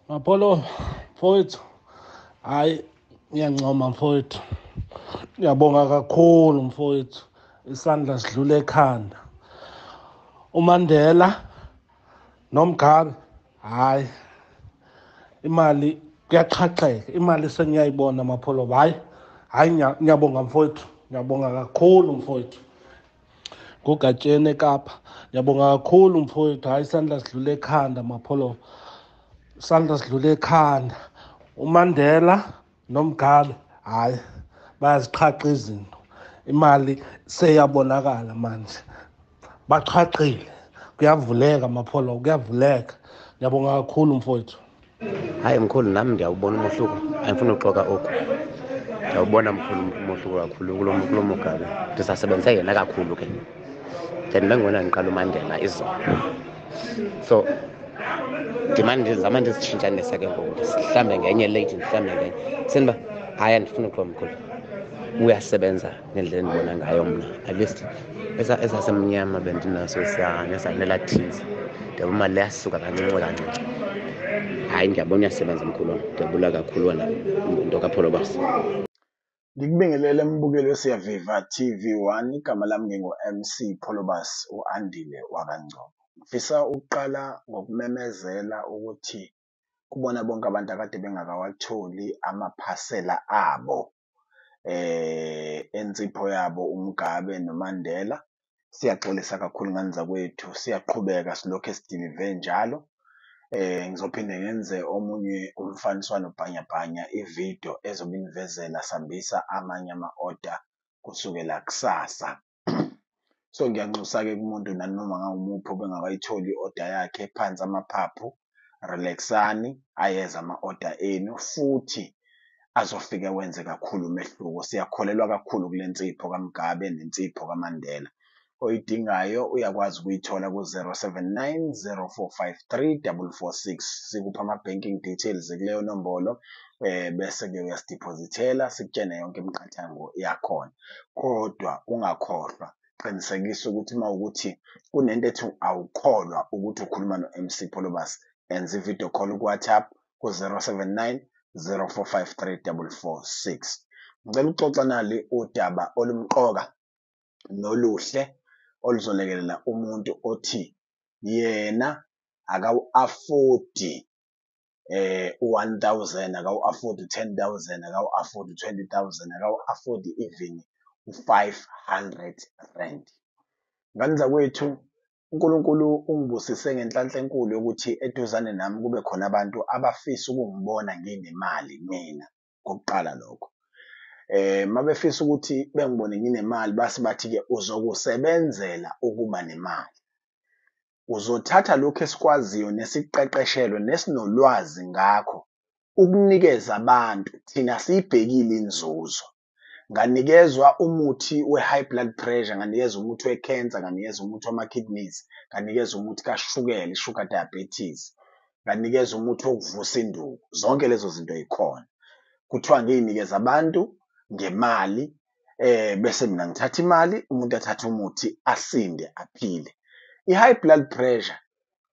Apollo mfowethu, hayi ngiyancoma mfowethu, ngiyabonga kakhulu mfowethu, isandla sidlula ekhanda. uMandela noMgabe, hayi imali kuyaqhaqheka, imali sengiyayibona Mapolo, hayi ngiyabonga mfowethu, ngiyabonga kakhulu mfowethu. Ngugatsheni eKapa, ngiyabonga kakhulu mfowethu, hayi isandla sidlula ekhanda Mapolo, isandla sidlula ekhanda. uMandela noMgabe, hayi bayaziqhaqa izinto, imali seyabonakala manje, baqhaqile, kuyavuleka Mapolo, kuyavuleka. Ngiyabonga kakhulu mfowethu. Hayi mkhulu, nami ndiyawubona umehluko, andifuni uxoka oku. Ndiyawubona mkhulu umehluko kakhulu kulo Mugabe. Ndisasebenzisa yena kakhulu ke, then bengibona ndiqala uMandela izolo. So ndimane ndizama ndizitshintshanisa ke ngoku, ndihlambe ngenye late ndihlambe ngenye. Sendiba hayi andifuni uxoka mkhulu, uyasebenza ngendlela endibona ngayo mna. At least esasemnyama bendinaso sanela things, ndiyabe imali yasuka kancinci kancinci. Hayi ndiyabona uyasebenza mkhulu, ndiyabula kakhulu wena nto kaPholobazi. Ngikubingelele mbukeli weSiyaviva TV1, igama lami ngingu-MC Pholobasi u-Andile wakwaNgcobo. Ngifisa ukuqala ngokumemezela ukuthi kubona bonke abantu akade bengakawatholi amaphasela abo ensipho yabo uMgabe noMandela. Siyaxolisa kakhulu ngani zakwethu, siyaqhubeka silokhu sidilive njalo. Ngizophinde ngenze omunye umfaniswano bhanyabhanya, ividiyo ezobe inivezela sambisa amanye ama-order kusukela kusasa. So ngiyanxusa-ke kumuntu nanoma ngawumuphi obengakayitholi i-order yakhe, phansi amaphaphu, relaxani, ayeza ama-order enu futhi azofike wenze kakhulu umehluko. Siyakholelwa kakhulu kule nsipho kaMgabe nensipho kaMandela. Oyidingayo uyakwazi ukuyithola ku-079 0453 446. Sikupha ama-banking details kuleyo nombolo, bese-ke uyasidiphozithela, sikutshene yonke imiqathango yakhona. Kodwa ungakhohlwa, qinisekisa ukuthi mawukuthi kunento ethi awukholwa ukuthi ukhuluma no-MC Pholobasi, enza i-video call ku-WhatsApp ku-079 0453 446. Ngicela ukuxoxa nali udaba olumqoka noluhle oluzolekelela umuntu othi yena akawu-afodi u-1,000, akawu-afodi 10,000, akawu-afodi 20,000, akawu-afodi even u-500 rand. Ngani zakwethu, uNkulunkulu ungibusise ngenhlanhla enkulu yokuthi eduzane nami kube khona abantu abafisa ukungibona nginemali mina. Kokuqala lokho, mabefisa ukuthi bengibone nginemali base bathi-ke uzokusebenzela ukuba nemali. Uzothatha lokhu esikwaziyo nesikuqeqeshelwe nesinolwazi ngakho ukunikeza abantu thina siyibhekile inzuzo. Nganikezwa umuthi we-high blood pressure, nganikezwa umuthi we-cancer, nganikezwa umuthi wama-kidneys, nganikezwa umuthi kashukela, i-sugar diabetes, nganikezwa umuthi wokuvusa induku. Zonke lezo zinto yikhona. Kuthiwa ngiyinikeza abantu ngemali, bese mina ngithatha imali, umuntu athathe umuthi asinde aphile. I-high blood pressure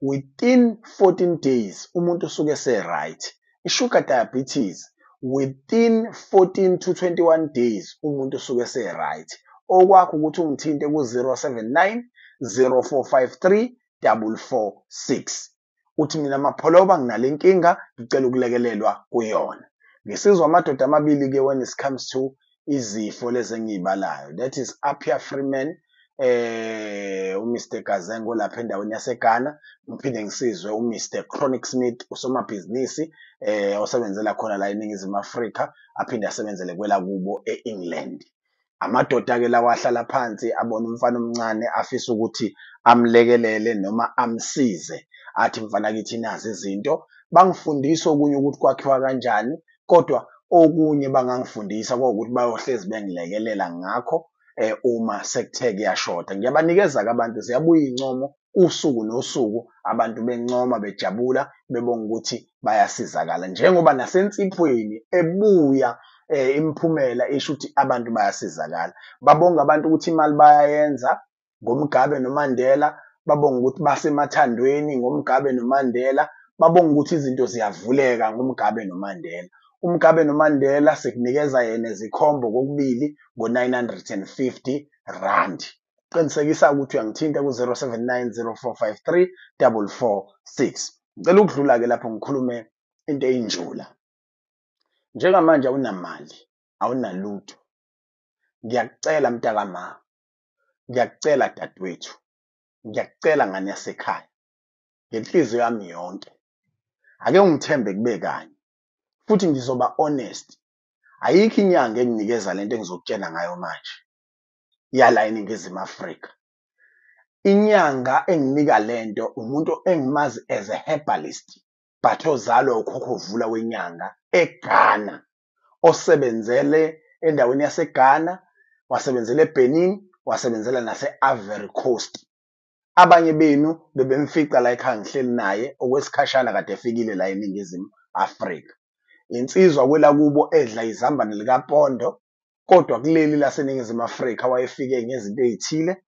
within 14 days umuntu usuke se-right. I-sugar diabetes within 14 to 21 days umuntu usuke se-right. Okwakho ukuthi ungithinte ku-079 0453 446. Uthi mina Mapholoba nginale nkinga, ngicela ukulekelelwa kuyona. Ngisizwa amadoda amabili-ke when it comes to izifo lezi engiyibalayo. That is Appiah Freeman, uMr Gazengo lapha endaweni yaseGhana. Ngiphinde ngisizwe uMr Chronic Smith, usomabhizinisi osebenzela khona la eNingizimu Afrika, aphinde asebenzele kwelakubo e-England. Amadoda-ke lawa ahlala phansi abona umfana omncane afisa ukuthi amlekelele noma amsize. Athi mfana kithi nazi izinto, bangifundisa okunye ukuthi kwakhiwa kanjani, kodwa okunye bangangifundisa kwawukuthi bayohlezi bengilekelela ngakho uma sekuthe kuyashoda. Ngiyabanikeza-ke abantu, ziyabuya iy'ncomo usuku nosuku, abantu bencoma bejabula bebonga ukuthi bayasizakala. Njengoba nasensiphweni ebuya imiphumela isho ukuthi abantu bayasizakala. Babonga abantu ukuthi imali bayayenza ngoMgabe noMandela, babonga ukuthi basemathandweni ngoMgabe noMandela, babonga ukuthi izinto ziyavuleka nguMgabe noMandela. uMgabe noMandela sekunikeza yena izikhombo kokubili ngo-R950. Qinisekisa ukuthi uyangithinta ku-079 0453 446. Ngicela ukudlula-ke lapho ngikhulume into eyinjula. Njengamanje awunamali, awunalutho. Ngiyakucela mntakama, ngiyakucela dadewethu, ngiyakucela ngane yasekhaya, ngenhliziyo yami yonke. Ake ungithembe kube kanye. Futhi ngizoba honest. Ayikho inyanga enginikeza lento engizokutshela ngayo manje. Yala eNingizimu Afrika. Inyanga enginika lento umuntu engimazi as a herbalist, but ozalwa ukhokho vula wenyanga eGhana. Osebenzele endaweni yaseGhana, wasebenzela eBenin, wasebenzela nase-Ivory Coast. Abanye benu bebemfica la ekhaya ngihleli naye okwesikhashana kade efikile la eNingizimu Afrika. Insizwa kwelakubo edla izambane likaPondo, kodwa kuleli laseNingizimu Afrika wayefike ngezinto ezithile,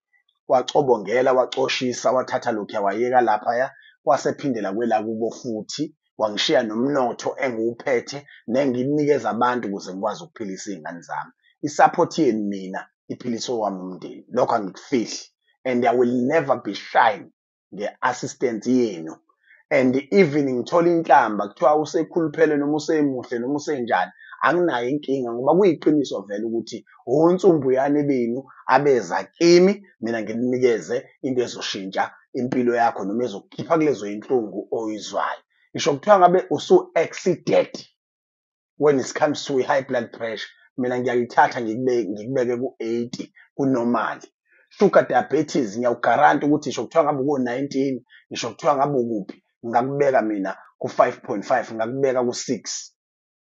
wacobongela, wacoshisa, wathatha lokhuya wayeka laphaya, wasephindela kwelakubo futhi wangishiya nomnotho engiwuphethe nenginikeza abantu ukuze ngikwazi ukuphilisa izingane zami. Isupport yenu mina iphiliso wami umndeni. Lokho angikufihli. And I will never be shy nge-assistance yenu. And even ngithola inhlamba kuthiwa usekhuluphele noma usemuhle noma usenjani, anginayo inkinga ngoba kuyiqiniso vele ukuthi onsumbuyane benu abeza kimi mina ngininikeze into ezoshintsha impilo yakho noma ezokukhipha kulezo inhlungu oyizwayo. Ngisho kuthiwa ngabe usu-accident when it comes to high blood pressure, mina ngiyayithatha ngikubeke ku-80 kunormali. Sugar diabetes ngiyawugaranta ukuthi ngisho kuthiwa ngabe uko-19, ngisho kuthiwa ngabe ukuphi, ngakubeka mina ku-5.5, ngakubeka ku-6.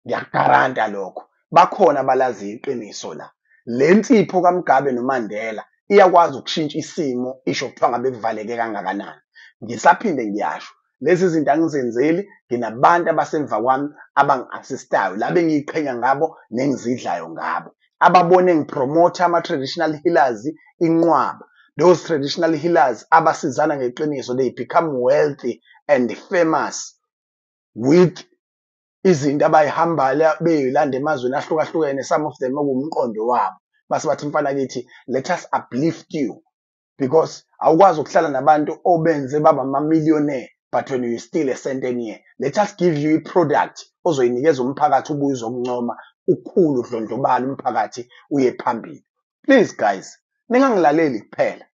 Ngiyagaranta lokho. Bakhona abalazi iqiniso la. Le nsipho kaMgabe noMandela iyakwazi ukushintsha isimo isho kuthiwa ngabe kuvaleke kangakanani. Ngisaphinde ngiyasho. Lezi zinto angizenzeli, nginabantu abasemva kwami abangi-assistayo, laba engiyiqhenya ngabo nengizidlayo ngabo. Ababone ngipromote ama-traditional healers inqwaba. Those traditional healers abasizana ngeqiniso, they become wealthy and famous with izinto abayihambala beyilanda emazweni ahlukahlukene, some of them okuwumqondo wabo. Base bathi mfana kithi, let us uplift you, because awukwazi ukuhlala nabantu obenze baba ama-millionaire but when you still a centennial. Let us give you i-product ozoyinikeza umphakathi ubuye uzokuncoma ukhulu udlondlobala umphakathi uye phambili. Please guys, ningangilaleli kuphela.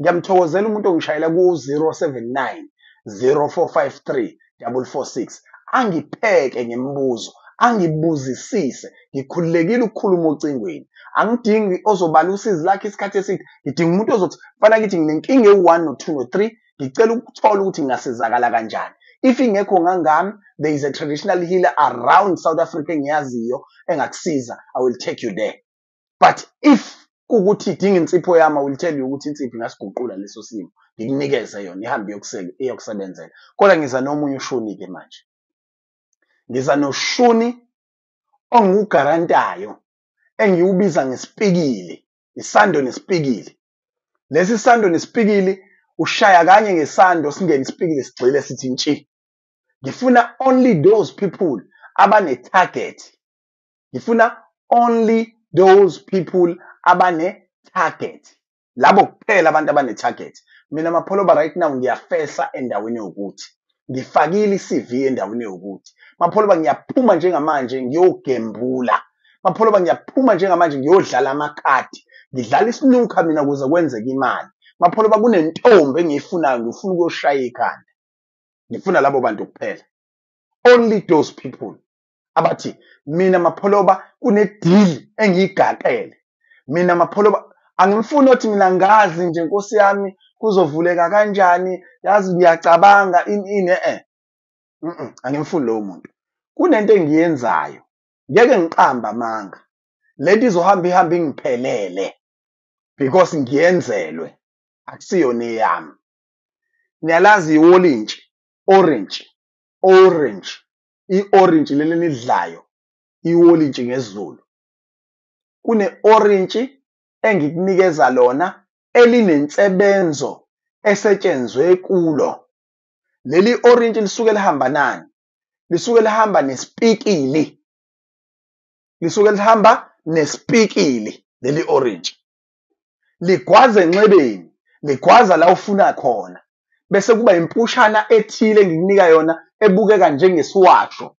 Ngiyamthokozela umuntu ongishayela ku-079 0453 446. Angipheke ngemibuzo, angibuzisise, ngikhululekile ukukhuluma ocingweni. Angidingi ozobala usizi lakhe isikhathi eside. Ngidinga umuntu ozothi fana kithi nginenkinga e1 no2 no3, ngicela ukuthola ukuthi ngingasizakala kanjani. If ingekho ngangami, there is a traditional healer around South Africa engiyaziyo engakusiza, I will take you there. But if kukuthi idinga insipho yami, I will tell you ukuthi insipho ingasiguqula leso simo, ngikunikeze yona ihambe iyokusebenzela. Kodwa ngiza nomunye ushuni ke manje. Ngiza noshuni ongugarantayo engiwubiza ngesipikili, isando nesipikili. Lesi sando nesipikili ushaya kanye ngesando singene isipikili sigcile sithi ntshi. Ngifuna only those people abane target. Ngifuna only those people abane target. Labo kuphela abantu abane target. Mina Mapholoba right now ngiyafesa endaweni yokuthi ngifakile iCV endaweni yokuthi Mapholoba ngiyaphuma njengamanje ngiyogembula. Mapholoba ngiyaphuma njengamanje ngiyodlala amakhadi. Ngidlala isnooker mina ukuze kwenzeke imali. Mapholoba kunentombi engiyifunayo, ngifuna ukuyoshaya ikhanda. Ngifuna labo bantu kuphela. Only those people abathi mina Mapholoba kunedeal engiyigaqele. Mina Mapholoba angifuni ukuthi mina ngazi nje Nkosi yami kuzovuleka kanjani, yazi ngiyacabanga angimfuni lowo muntu. Kunento engiyenzayo, ngeke ngiqamba amanga. Lento izohamba ihambe ingiphelele because ngiyenzelwe, akusiyona eyami. Niyalazi iolintshi, orange, i-orange leli lidlayo, iolintshi ngesiZulu. Kune orange engikunikeza lona elinensebenzo esetshenzwe kulo. Leli orange lisuke lihamba nani? Lisuke lihamba nesipikili. Lisuke lihamba nesipikili leli orange. Ligwaza enxebeni, ligwaza la ufuna khona. Bese kuba impushana ethile engikunika yona ebukeka njengeswasho.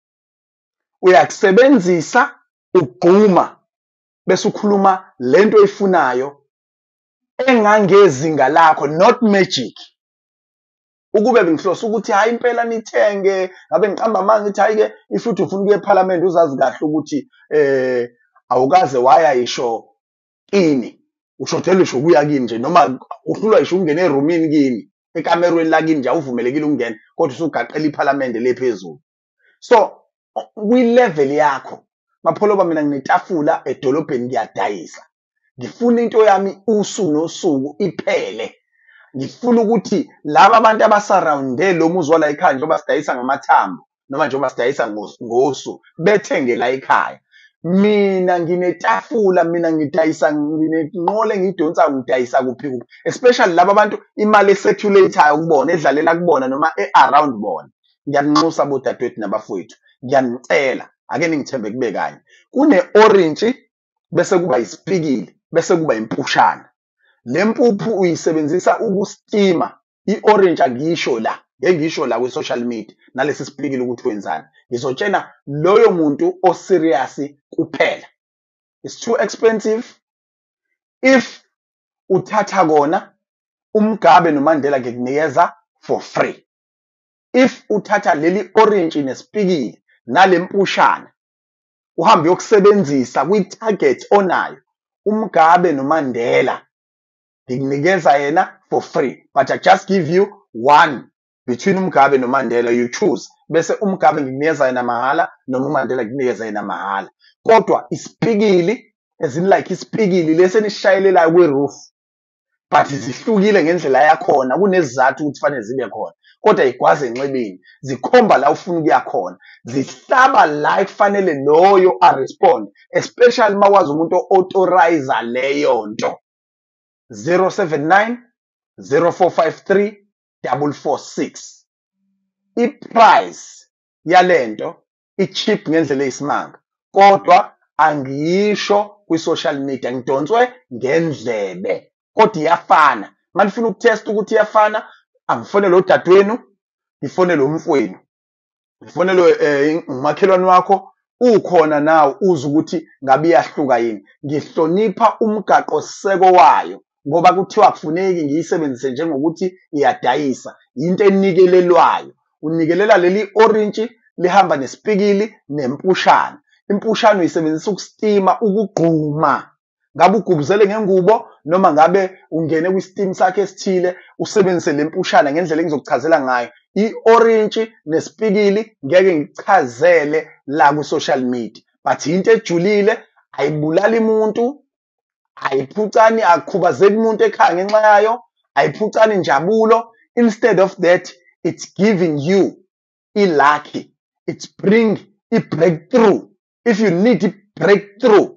Uyakusebenzisa ugquma bese ukhuluma lento oyifunayo engangezinga lakho, not magic. Ukube bengihlosa ukuthi hayi impela nithenge, ngabe ngiqamba amanga ngithi hayi ke if uthi ufuna ukuya eParliament uzazi kahle ukuthi awukaze waya isho kini. Ushothela isho kuya kini nje noma uhlulwa isho ungena eroomini kini, ekamerweni la kini nje awuvumelekile ukungena kodwa usugaqela iParliament lephezulu. So kwi-level yakho Mapholoba, mina nginetafula edolobheni ngiyadayisa. Ngifuna into yami usuku nosuku iphele. Ngifuna ukuthi laba abantu abasurrounde lo muzi wala ekhaya njengoba sidayisa ngamathambo noma njengoba sidayisa ngosu bethenge la ekhaya. Mina nginetafula, mina ngidayisa, nginenqola engiyidonsa ngidayisa kuphi kuphi. Especially laba abantu imali ecirculator kubona, edlalela kubona noma around bona. Ngiyanxusa bodadewethu nabafowethu. Ngiyanicela ake ningithembe kube kanye. Kune orange bese kuba isipikili bese kuba impushana. Le mpuphu uyisebenzisa ukustima. I-orange angisho la, ngisho la kwi-social media nalesi sipikili ukuthi wenzani. Ngizotshena loyo muntu o-serious kuphela. It's too expensive. If uthatha kona uMgabe noMandela ngikunikeza for free. If uthatha leli orange nesipikili nale mpushana uhambe yokusebenzisa kwi-target onayo, uMgabe noMandela ngikunikeza yena for free, but I just give you one between uMgabe noMandela, you choose. Bese uMgabe ngikunikeza yena mahala noma uMandela ngikunikeza yena mahala. Kodwa isipikili as in like isipikili lesi nishayelela kwi-roof, but zihlukile ngendlela yakhona, kunezizathu ukuthi fanele zibe khona. Kodwa igwaze enxebeni, zikhomba la ufuna ukuya khona, zihlaba la kufanele loyo a-respond, especially mawazi umuntu o-authorize leyo nto. 079 0453 446. I-price yalento i-cheap ngendlela eyisimanga, kodwa angiyisho kwi-social media, ngidonswe ngendlebe, kodwa iyafana. Manifuna ukutesta ukuthi iyafana, angifonele udadewenu, ngifonele umfowenu, ngifonele umakhelwane wakho, ukhona nawe uze ukuthi ngabe iyahluka yini. Ngihlonipha umgaqo seko wayo ngoba kuthiwa kufuneki ngiyisebenzise njengokuthi iyadayisa, into enikelelwayo. Unikelela leli orange lihamba nesipikili nempushana. Impushana uyisebenzisa ukustima, ukugquma. Ngabe ugubuzele ngengubo noma ngabe ungene kwi-steam sakhe esithile usebenzise le mpushana ngendlela engizokuchazela ngayo. I-orange nesipikili ngeke ngichazele la ku-social media, but into ejulile, ayibulali umuntu, ayiphucani, akukhubazeki umuntu ekhaya ngenxa yayo, ayiphucani injabulo. Instead of that, it's giving you i-lucky, it's bring i-breakthrough. If you need i-breakthrough,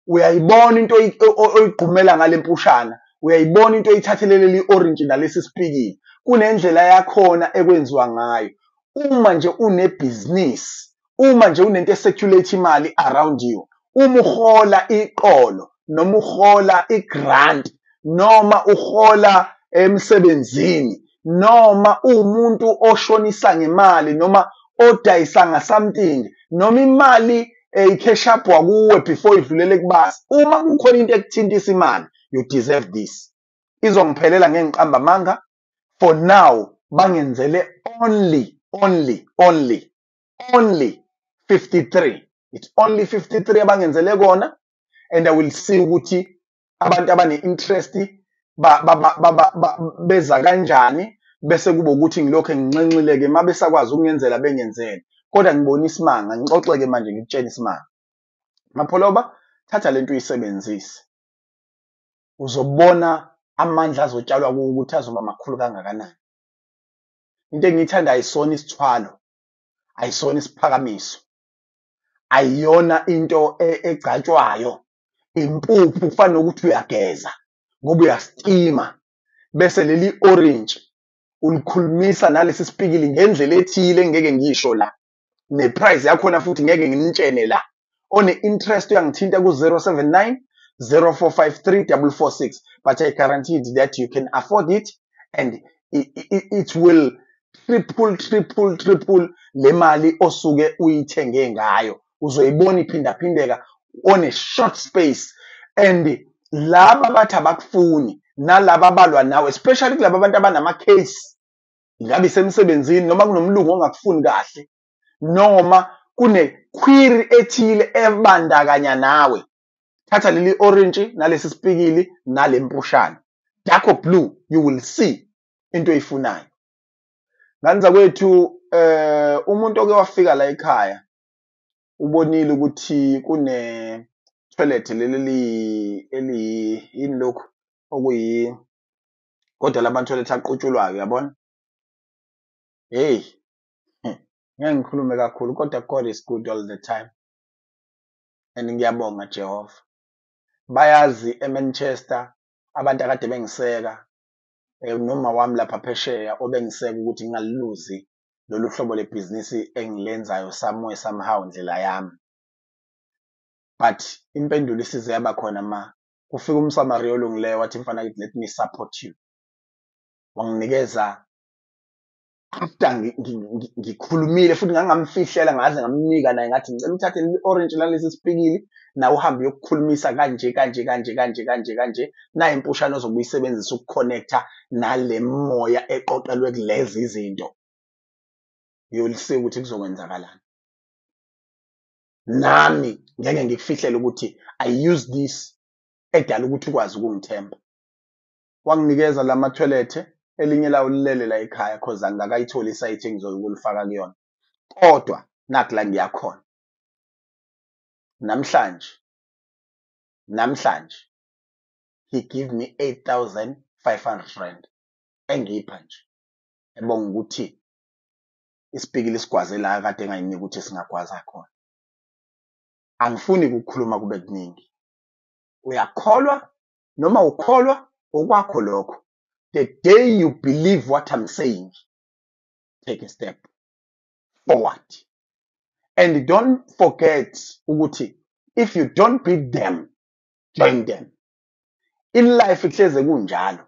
uyayibona into oyigqumela ngale mpushana, uyayibona into oyithathelele li-orange nalesi sipikili. Kunendlela yakhona ekwenziwa ngayo. Uma nje unebhizinisi, uma nje unento esecurate imali around you, uma uhola iqolo noma uhola i-grant noma uhola emsebenzini noma umuntu oshonisa ngemali noma odayisa ngasamthing noma imali i-cash up wakuwe before idlulele kubasi, uma kukhona into ekuthintisa imali, you deserve this. Izongiphelela ngengiqamba amanga. For now bangenzele only 53. It's only 53 abangenzele kona, and I will see ukuthi abantu abane-interest beza kanjani, bese kuba ukuthi ngilokho nginxenxile-ke uma besakwazi ukungenzela bengenzele. Kodwa ngibona isimanga, ngixoxe-ke manje ngikutshela isimanga. Mapholoba, thatha lento uyisebenzise, uzobona amandla azotshalwa kuwo ukuthi azoba makhulu kangakanani. Into engiyithanda ayisona isithwalo, ayisona isiphakamiso, ayiyona into egcatshwayo. Impuphu kufanele ukuthi uyageza ngoba uyastima, bese leli orange ulikhulumisa nalesi sipikili ngendlela ethile engeke ngisho la. Ne-price yakhona futhi ngeke nginitshene la. One-interest uyangithinta ku-079 0453 446. But I guaranteed that you can afford it and it will triple le mali osuke uyithenge ngayo. Uzoyibona iphindaphindeka on a short space. And laba bathi abakufuni nalaba abalwa nawe, especially kulaba abantu abanama-case, ngabe semsebenzini noma kunomlungu ongakufuni kahle, noma kune-query ethile ebandakanya nawe, thatha leli orange nalesi sipikili nale mpushana, dark or blue, you will see into oyifunayo. Nganza kwethu umuntu oke wafika la ekhaya ubonile ukuthi kune toilet leli yini lokhu okuyi kodwa lama toilet aqutshulwayo, uyabona. Hey, ngeke ngikhulume kakhulu kodwa God is good all the time. And ngiyabonga Jehova. Bayazi eManchester abantu akade bengiseka noma wami lapha phesheya obengiseka ukuthi ngingaliluzi lolu hlobo lebhizinisi engilenzayo somehow ndlela yami. But impendulo isize yaba khona ma kufika umSamaria olungileyo wathi mfana kithi let me support you. Wanginikeza after ngikhulumile futhi ngangamfihlela ngaze ngamnika naye ngathi ngicela uthathe leli orange lalesi sipikili na uhambe yokukhulumisa kanje naye impushana ozobe uyisebenzisa ukuconnecta nale moya eqoqelwe kulezi izinto. Uyolise ukuthi kuzokwenzakalani. Nami ngeke ngikufihlele ukuthi I use this edala ukuthi ukwazi ukungithemba. Wanginikeza lama toilet elinye lawo lilele la ekhaya cause angakayitholi isite engizokulifaka kuyona. Kodwa naku la ngiyakhona. Namhlanje he give me 8,500 rand engipha nje. Ebonga ukuthi isipikili sigwaze la kade engayinika ukuthi singagwaza khona. Angifuni ukukhuluma kube kuningi. Uyakholwa noma ukholwa okwakho lokho. The day you believe what I'm saying, take a step forward. And don't forget ukuthi if you don't beat them, join them. In life ihleze kunjalo.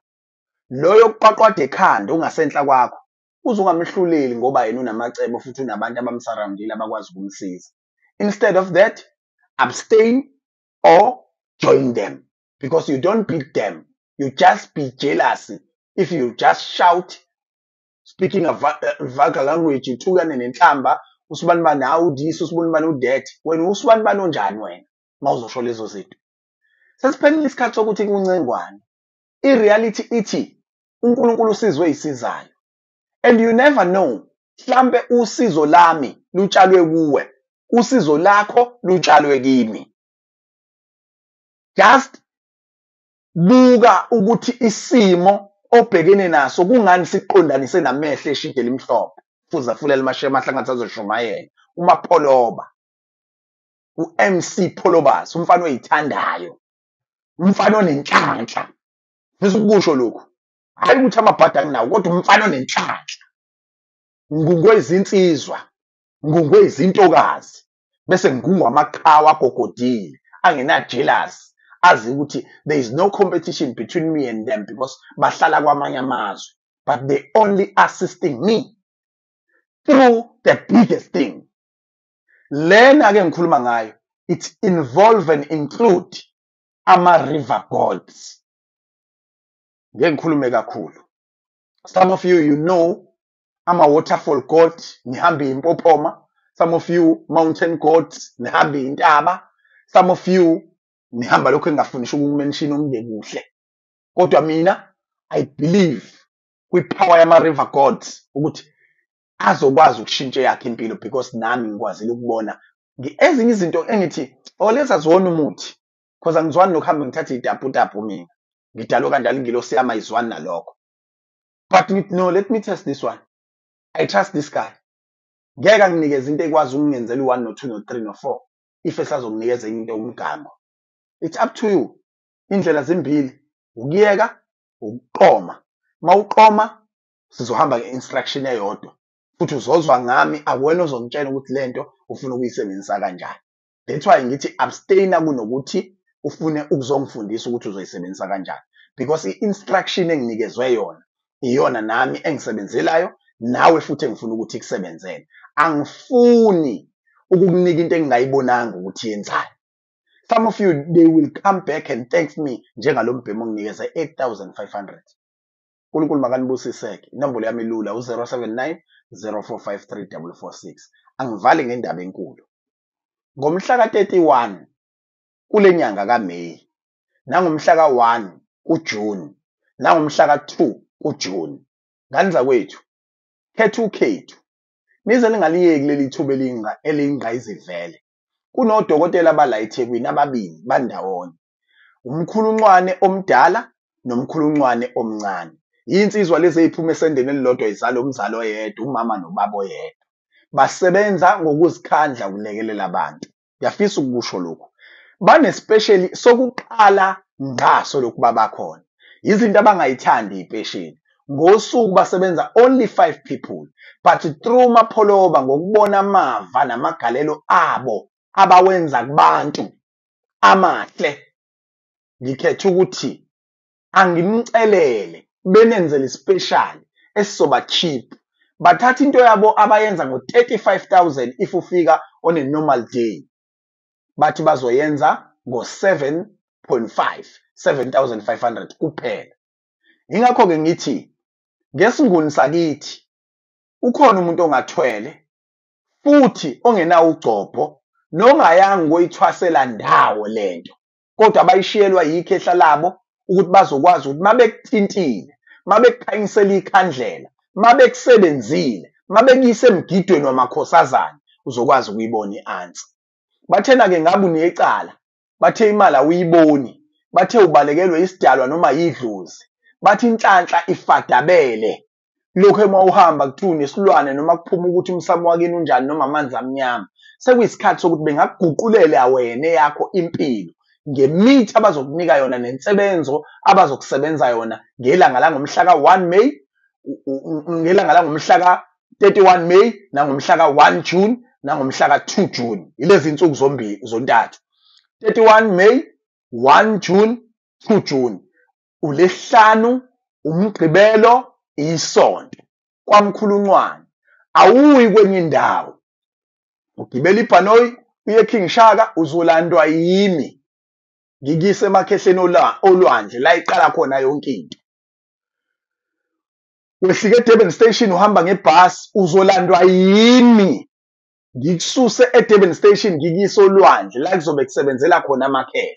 Loyo kuqaqwada ekhanda ungasenhla kwakho uzungamhluleli ngoba yena unamacebo futhi unabantu abamsurroundile abakwazi ukumsiza. Instead of that, abstain or join them because you don't beat them. You just be jealous if you just shout, speaking a vulgar language, uthukane nenhlamba, usibani bani hawu this, usibani bani udet, wena usibani bani onjani wena mawuzosho lezo zinto. Sesiphelile isikhathi sokuthi kuncengwane. I-reality ithi uNkulunkulu usizwe isizayo. And you never know, mhlambe usizo lami lutshalwe kuwe, usizo lakho lutshalwe kimi. Just buka ukuthi isimo obhekene naso kungani siqondanise namehlo eshide limhlophe fuza fulela amashe amahlangathi azoshumayela uMapholoba uMC Pholobazi umfana oyithandayo umfana onenhlanhla bese ukusho lokhu hayi ukuthi amabhada anginawo kodwa umfana onenhlanhla ngungwezinsizwa ngungwezintokazi bese ngungwamaqhawe agogodile angena jealous azi ukuthi there is no competition between me and them because bahlala kwamanye amazwe but they only assisting me through the biggest thing. Lena ke ngikhuluma ngayo it involve and include ama-river gods. Ngeke ngikhulume kakhulu. Some of you know ama-waterfall god nihambe impophoma. Some of you mountain gods nihambe intaba. Some of you nihamba lokho engafunisha ukumention umngekuhle. Kodwa mina I believe kwi-power yama-river gods ukuthi azokwazi ukushintsha yakhe impilo because nami ngikwazile ukubona ezinye izinto engithi leza ziwona umuthi because angizwani nokuhamba ngithathe itapu mina ngidalwe kandala ingilosi yami ayizwani nalokho but no, let me test this one. I trust this guy. Ngeke anginikeze into ekwazi ukungenzela u1 no2 no3 no4 if esazokunikeza into umgamo. It's up to you. Indlela zimbili ukuyeka ukuqoma mawuqoma sizohamba nge-instruction eyodwa futhi uzozwa ngami, akuwena ozongitshela ukuthi lento ufuna ukuyisebenzisa kanjani. That's why ngithi abstainer kunokuthi ufune ukuzongifundisa ukuthi uzoyisebenzisa kanjani, because i-instruction enginikezwe yona iyona nami engisebenzelayo, nawe futhi engifuna ukuthi ikusebenzele. Angifuni ukukunika into engingayibonanga ukuthi yenzani. Some of you, they will come back and thank me njengalo mbhemu onginikeza 8,500. uNkulunkulu makanibusiseke. Inombolo yami ilula u-079 0453 446. Angivali ngendaba enkulu. Ngomhla ka-31 kule nyanga kaMeyi, nangomhla ka-1 kuJuni, nangomhla ka-2 kuJuni, ngani zakwethu, khetha ukhethu. Nize ningaliyeki leli thuba elingayizivele. Kunodokotela bala eThekwini ababili bandawonye. Umkhuluncwane omdala nomkhuluncwane omncane. Yinsizwa lezi eziphuma esendeni elilodwa izalo umzalo oyedwa, umama nobaba oyedwa. Basebenza ngokuzikhandla ukulekelela abantu. Ngiyafisa ukusho lokhu. Banespecially sokuqala ngaso lokhu babakhona. Izinto abangayithandi impesheni. Ngosuku basebenza only 5 people, but through mapholoba ngokubona amava namagalelo abo abawenza kubantu amahle, ngikhetha ukuthi angimcelele benenzele special esizoba cheap. Bathatha into yabo abayenza ngo-35,000 if ufika on a normal day, bathi bazoyenza ngo-7.5, 7,500 kuphela. Ingakho-ke ngithi ngesinguni sakithi ukhona umuntu ongathwele futhi ongenawo ugcopho nongayanga koyithwasela ndawo lento, kodwa bayishiyelwa yikhehla labo ukuthi bazokwazi ukuthi mabekuthintile, mabekukhanyisela ikhandlela, mabekusebenzile, mabekuyise emgidweni wamakhosazana, uzokwazi ukuyibona i-answer. Bathena-ke ngabe unecala, bathe imali awuyiboni, bathe ubalekelwe isidalwa noma yidlozi, bathi inhlanhla ifadabele. Lokho ema uhamba kuthiwa unesilwane noma kuphuma ukuthi umsamo wakini unjani noma amanzi amnyama, sekuyisikhathi sokuthi bengakuguqulele awena yakho impilo ngemithi abazokunika yona nensebenzo abazokusebenza yona ngelanga la ngomhla ka-1 May, ngelanga la ngomhla ka-31 May, nangomhla ka-1 June, nangomhla ka-2 June. Ilezi insuku zombili zontathu. 31 May, 1 June, 2 June. uLesihlanu, uMgqibelo, iSonto. KwaMkhuluncwane awuyi kwenye indawo. Ugibela ibhanoyi uye King Shaka uzolandwa yimi. Ngikise emakhehleni olwandle la iqala khona yonke into. Wehlike eDurban Station uhamba ngebhasi uzolandwa yimi. Ngikususe eDurban Station ngikise olwandle la kuzobe kusebenzela khona amakhehla.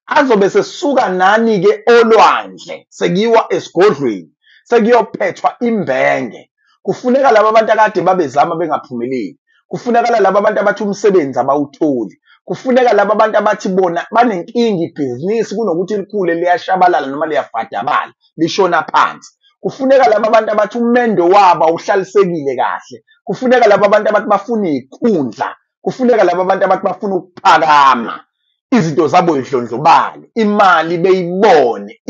Azobe sesuka nani-ke olwandle sekuyiwa esigodlweni, sekuyophethwa imbenge. Kufuneka laba abantu akade babezama bengaphumeleli. Kufuneka laba abantu abathi umsebenzi abawutholi. Kufuneka laba abantu abathi bona banenkinga ibhizinisi kunokuthi likhule liyashabalala noma liyafadabala lishona phansi. Kufuneka laba abantu abathi umendo wabo awuhlalisekile kahle. Kufuneka laba abantu abathi bafuna izikhundla. Kufuneka laba abantu abathi bafuna ukuphakama. Izinto zabo idlondlobale, imali beyibone,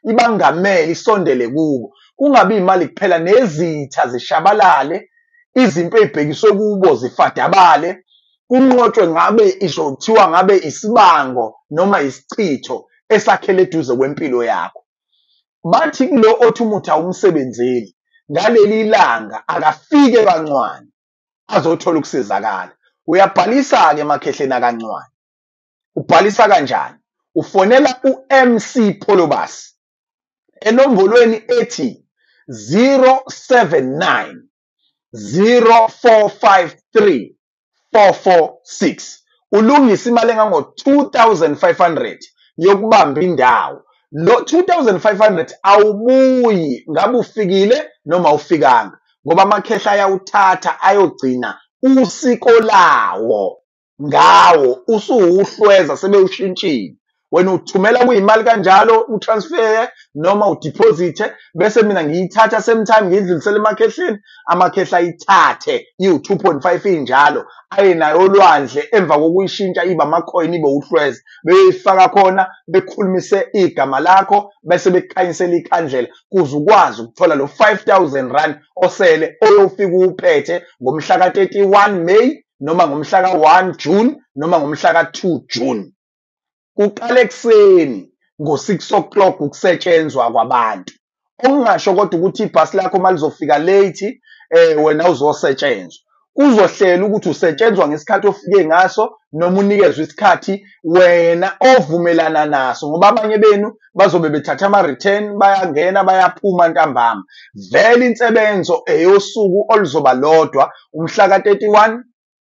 ibangamele isondele kubo. Kungabi imali kuphela, nezitha zishabalale, izimpi ezibhekiswe kubo zifadabale. Kunqotshwe ngabe isho kuthiwa ngabe isibango noma isichitho esakhele eduze kwempilo yakho. Bathi kulo othi umuthi awumsebenzeli ngaleli langa akafike kancane azothola ukusizakala. Uyabhalisa-ke emakhehleni akancane. Ubhalisa kanjani? Ufonela uMC Polobus enombolweni ethi 079 0453 446. Ulungisa imali engango-2,500 yokubamba indawo. Lo 2,500 awubuyi ngabe ufikile noma ufikanga, ngoba amakhehla ayawuthatha ayogcina usiko lawo ngawo usuwuhlweza sebewushintshile. wena uthumela kuyimali kanjalo utransfer noma udeposit bese mina ngiyithatha same time ngidlulisele emakhehleni amakhehla ayithathe i2.5 injalo aye nayo olwandle emva kokuyishintsha iba amacoin ibe uhlwezi beyifaka khona bekhulumise igama lakho bese bekhanyisela ikhandlela kuze ukwazi ukuthola lo 5000 rand osele oyofika uphethe ngomhla ka31 May noma ngomhla ka1 June noma ngomhla ka2 June. Kuqala ekseni ngo6 o'clock ukusetshenzwa kwabantu. Okungasho kodwa ukuthi ibhasi lakho malizofika late wena uzosetshenzwa. Kuzohlela ukuthi usetshenzwa ngesikhathi ofike ngaso noma unikezwe isikhathi wena ovumelana naso ngoba abanye benu bazobe bethatha ama return bayangena bayaphuma ntambama. Vele insebenzo eyosuku oluzoba lodwa umhla ka31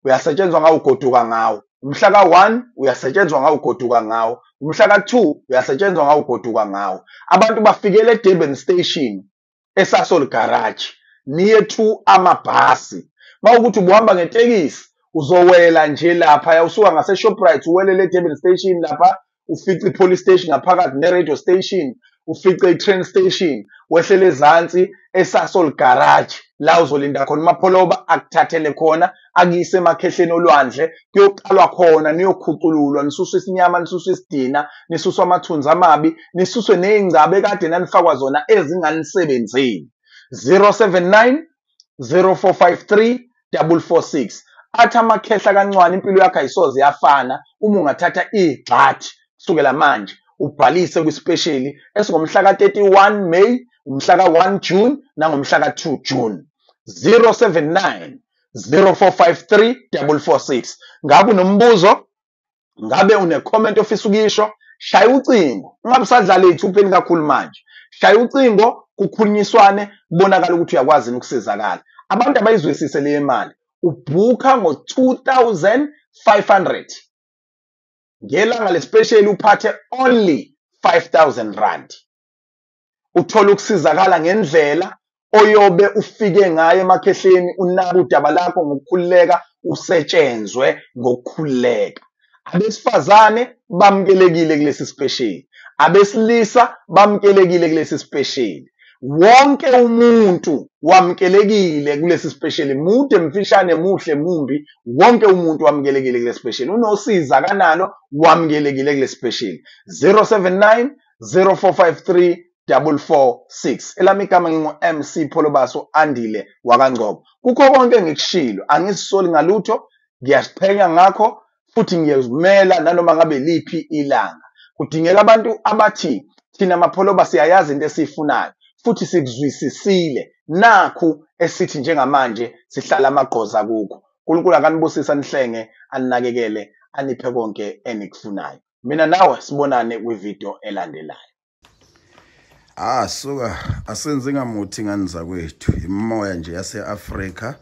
uyasetshenzwa ngawo ugoduka ngawo. Umhla ka1 uyasetshenzwa ngawo ugoduka ngawo. Umhla ka2 uyasetshenzwa ngawo ugoduka ngawo. Abantu bafikele eDurban Station eSasol Garage niye to amabhasi. Mawukuthi ubuhamba ngetekisi uzowela nje lapha usuka ngase Shoprite uwelele eDurban Station lapha ufice ipolice station ngaphakathi ne-radio station ufice i-train station wehlele ezansi eSasol Garage la uzolinda khona umapholoba akuthathele khona akuyise emakhehleni olwandle kuyoqalwa khona niyokhucululwa nisuswe isinyama nisuswe isidina nisuswe amathunzi amabi nisuswe nezingcabe ekade nanifakwa zona ezinganisebenzeni. 079 0453 446 athi amakhehla kancane impilo yakho ayisoze yafana uma ungathatha igxathi kusukela manje ubhalise kwispecial esingomhla ka31 May umhla ka1 June nangomhla ka2 June. 079 0453 446. Ngabe unombuzo, ngabe une comment ofisa ukisho, shaya ucingo. Ungabe usadlala ezithupeni kakhulu manje. Shaya ucingo kukhulunyiswane kubonakala ukuthi uyakwazi ukusizakala. Abantu abayizwisise le mali ubhuka ngo2500 ngelanga lespecial uphathe only 5000 rand. Uthola ukusizakala ngendlela oyobe ufike ngayo emakhehleni unaka udaba lakho ngokukhululeka usetshenzwe ngokukhululeka. Abesifazane bamkelekile kulesi special, abesilisa bamkelekile kulesi special. Wonke umuntu wamkelekile kulesi special, mude mfishane muhle mumbi, wonke umuntu wamkelekile kulesi special. Unosiza kanalo wamkelekile kulesi special. 079 0453 446. Elami igama ngingu MC Pholobaso Andile wakangcobo. Kukho konke engikushilo angisisoli ngalutho, ngiyasiphenya ngakho futhi ngiyazimela nanoma ngabe liphi ilanga. Kudingeka abantu abathi thina mapholoba siyayazi into esifunayo futhi sikuzwisisile nakhu esithi njengamanje sihlala amagqoza kukho. uNkulunkulu akanibusisa nihlenge aninakekele aniphe konke enikufunayo. Mina nawe sibonane kwivideo elandelayo. Suka asenze ngamuthi ngani zakwethu imoya nje yase-Afrika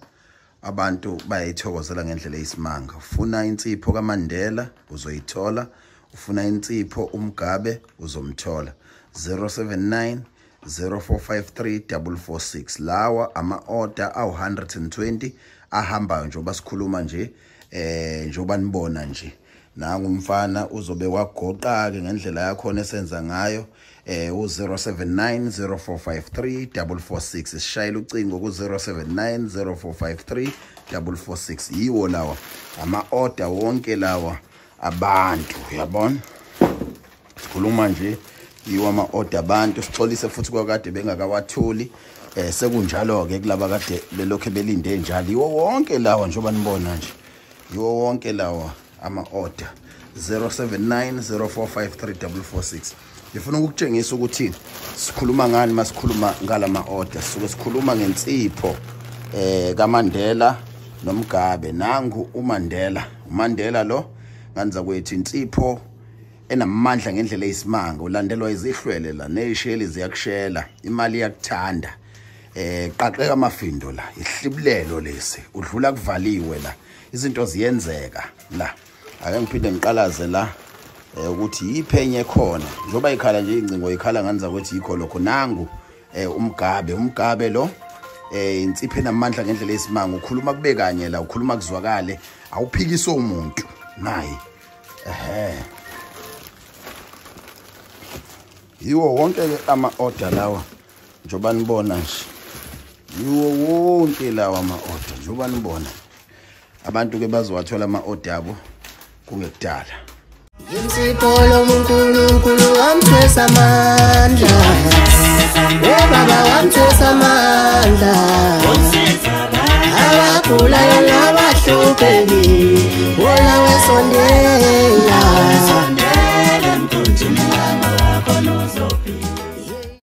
abantu bayayithokozela ngendlela eyisimanga. Ufuna insipho kaMandela uzoyithola, ufuna insipho uMgabe uzomthola. 079 0453 446. Lawa ama-order awu120 ahambayo njengoba sikhuluma nje njengoba nibona nje. Nangu umfana uzobe wagoqa-ke ngendlela yakhona esenza ngayo u-079 0453 446. Sishayela ucingo ku-079 0453 446. Yiwo lawa ama-order wonke lawa abantu, uyabona? Sikhuluma nje yiwo ama-order abantu, sixolise futhi kwakade bengakawatholi. Sekunjalo-ke kulaba kade belokhe belinde njalo. Yiwo wonke lawa njengoba nibona nje. Yiwo wonke lawa ama-order 079 0453 446. Ngifuna ukukutshengisa ukuthi sikhuluma ngani masikhuluma ngala ma-order. Sisuke sikhuluma ngensipho kaMandela noMgabe. Nangu uMandela lo nganza kwethu insipho enamandla ngendlela eyisimanga. Ulandelwa izihlwele la nezisheli ziyakushela, imali yakuthanda. Qaqeka amafindo la, ihlibulelo lesi, udlula kuvaliwe la. Izinto ziyenzeka la. Ake ngiphinde ngiqalaze la ukuthi iphenye khona. Njoba ikhala nje incingo ikhala nganza kwethi yikho lokho. Nangu uMgabe lo insipho enamandla ngendlela eyisimanga. Ukhuluma kube kanye la, ukhuluma kuzwakale, awuphikise umuntu naye. yiwo wonke-ke ama-order lawa njengoba nibona nje yiwo wonke lawa ama-order njengoba nibona abantu-ke bazowathola ama-order abo kungekudala Insipolo uNkulunkulu wamthwesa amandla Baba wamthwesa amandla Abagulayo nabahlupheki Wona wesondela Sondela emkhunjini wakho nozophi